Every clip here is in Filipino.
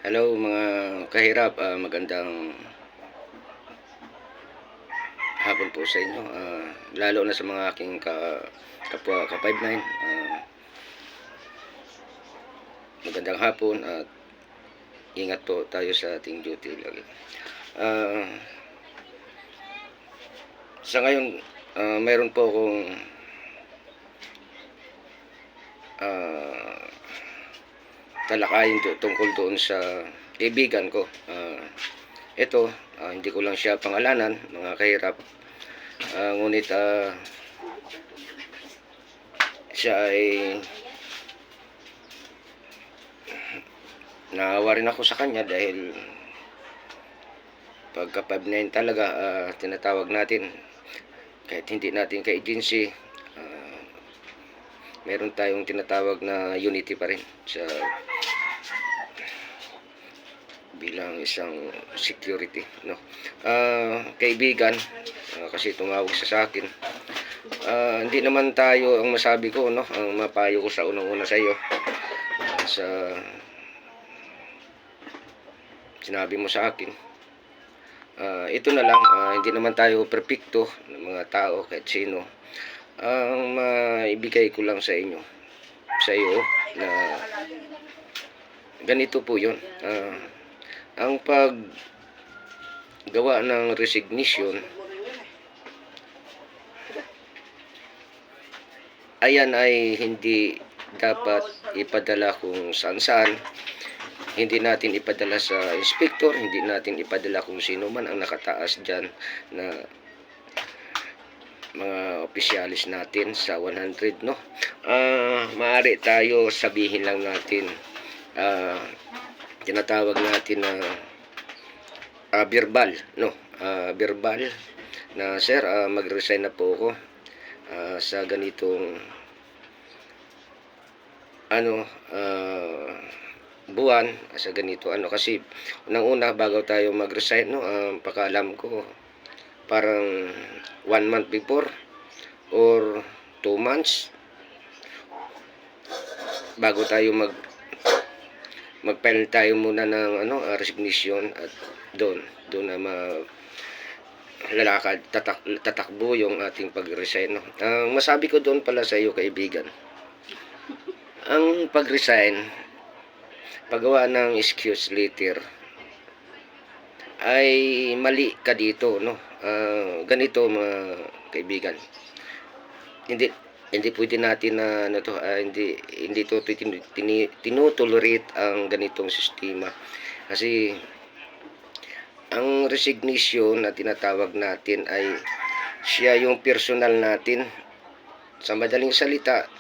Hello mga kahirap, magandang hapon po sa inyo. Lalo na sa mga aking kapwa ka-59. Magandang hapon at ingat po tayo sa ating duty lagi. Sa ngayon, mayroon po akong talakayin tungkol doon sa kaibigan ko. Ito, hindi ko lang siya pangalanan, mga kahirap. Ngunit siya ay naawa rin ako sa kanya dahil pagka 5-9 talaga, tinatawag natin kahit hindi natin ka-agency, meron tayong tinatawag na unity pa rin sa bilang isang security, no? Kaibigan, kasi tumawag sa akin. Hindi naman tayo ang masabi ko, no? Ang mapayo ko sa unang-una sa iyo, sa sinabi mo sa akin, ito na lang, hindi naman tayo perfecto ng mga tao kahit sino. Ang maibigay ko lang sa iyo na ganito po yun. Ang paggawa ng resignation, ayan ay hindi dapat ipadala kung saan-saan. Hindi natin ipadala sa inspector, hindi natin ipadala kung sino man ang nakataas dyan na mga opisyalis natin sa 100, no? Maaari tayo sabihin lang natin, tinatawag natin na verbal, no? Verbal na, sir, mag-resign na po ako sa ganitong buwan, sa ganito kasi unang-una bago tayo mag-resign, no, pakaalam ko parang 1 month before or 2 months bago tayo mag-file tayo muna ng resignation, at doon na lalakad, tatakbo yung ating pag-resign, no? Ang masabi ko doon pala sa iyo, kaibigan, ang pag-resign, paggawa ng excuse letter, ay mali ka dito, no? Ganito, mga kaibigan, hindi pwede natin na hindi to tinutolerate ang ganitong sistema, kasi ang resignation na tinatawag natin ay siya yung personal natin. Sa madaling salita,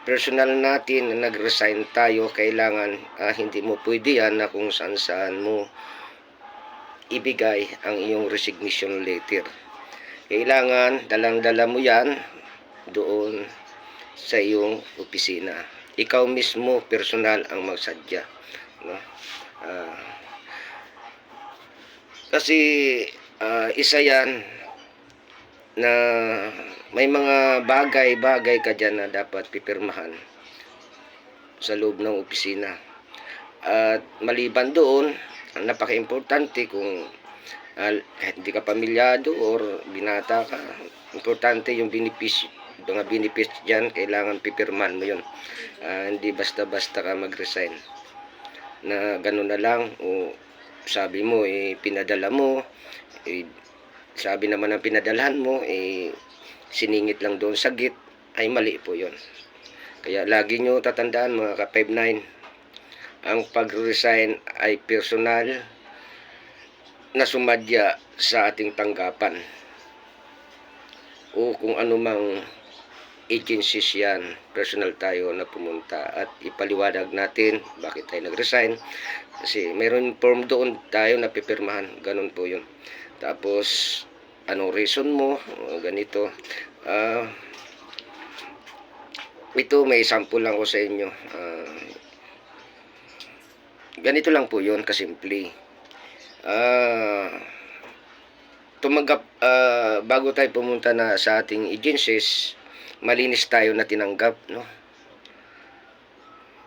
personal natin na nag-resign tayo. Kailangan hindi mo pwede yan na kung saan mo ibigay ang iyong resignation letter. Kailangan dalang-dala mo yan doon sa iyong opisina. Ikaw mismo personal ang magsadya, no? Kasi isa yan na may mga bagay ka dyan na dapat pipirmahan sa loob ng opisina. At maliban doon, ang napaka-importante, kung kahit hindi ka pamilyado or binata ka, importante yung mga benefits dyan, kailangan pipirmahan mo yun. Hindi basta-basta ka mag-resign na gano'n na lang, o sabi mo pinadala mo, sabi naman ng pinadalhan mo siningit lang doon sa git, ay mali po yon. Kaya lagi nyo tatandaan, mga ka-59, ang pag-resign ay personal na sumadya sa ating tanggapan o kung anumang agencies yan, personal tayo na pumunta at ipaliwanag natin bakit tayo nag-resign, kasi mayroon form doon tayo na pipirmahan, ganun po yun. Tapos anong reason mo, ganito. Ito, may sample lang ko sa inyo. Ganito lang po yun, kasimple. Tumanggap, bago tayo pumunta na sa ating agencies, malinis tayo na tinanggap, no?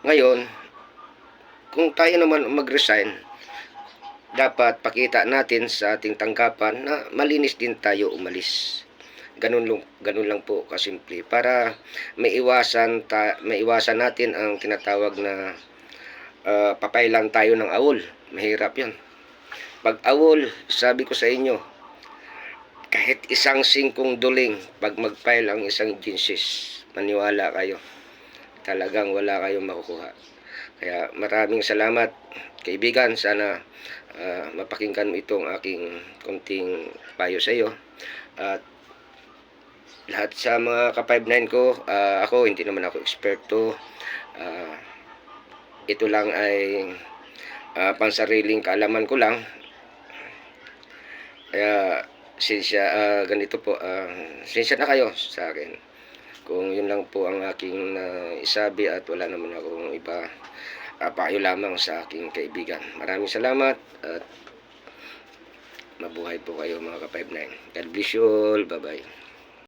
Ngayon, kung tayo naman mag-resign, dapat pakita natin sa ating tanggapan na malinis din tayo umalis. Ganun lang po kasimple para maiwasan natin ang tinatawag na papailan tayo ng awol. Mahirap 'yon. Pag awol, sabi ko sa inyo, kahit isang singkong duling, pag mag-file ang isang jinsis, maniwala kayo, talagang wala kayong makukuha. Kaya maraming salamat, kaibigan. Sana mapakinggan mo itong aking konting payo sa iyo. At lahat sa mga ka-59 ko, ako, hindi naman ako eksperto. Ito lang ay pansariling kaalaman ko lang. Kaya ganito po, sinsya na kayo sa akin kung yun lang po ang aking isabi at wala naman akong iba, payo lamang sa aking kaibigan. Maraming salamat at mabuhay po kayo mga ka-59. God bless you all. Bye bye.